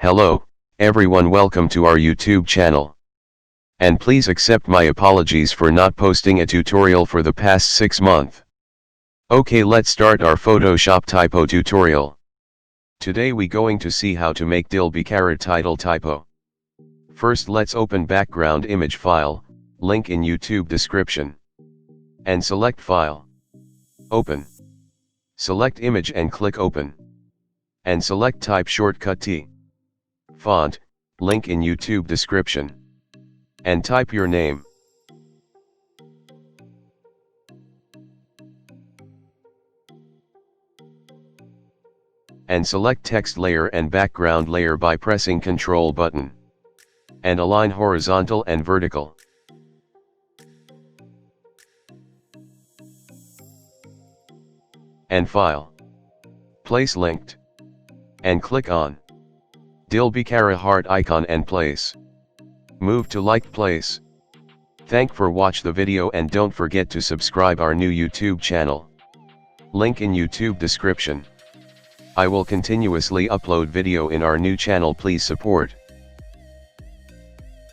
Hello, everyone, welcome to our YouTube channel. And please accept my apologies for not posting a tutorial for the past 6 months. Okay, let's start our Photoshop typo tutorial. Today we going to see how to make Dil Bechara title typo. First let's open background image file, link in YouTube description. And select file. Open. Select image and click open. And select type shortcut T. Font, link in YouTube description. And type your name. And select text layer and background layer by pressing Ctrl button. And align horizontal and vertical. And file. Place linked. And click on Dil Bechara heart icon and place. Move to liked place. Thank for watch the video and don't forget to subscribe our new YouTube channel. Link in YouTube description. I will continuously upload video in our new channel, please support.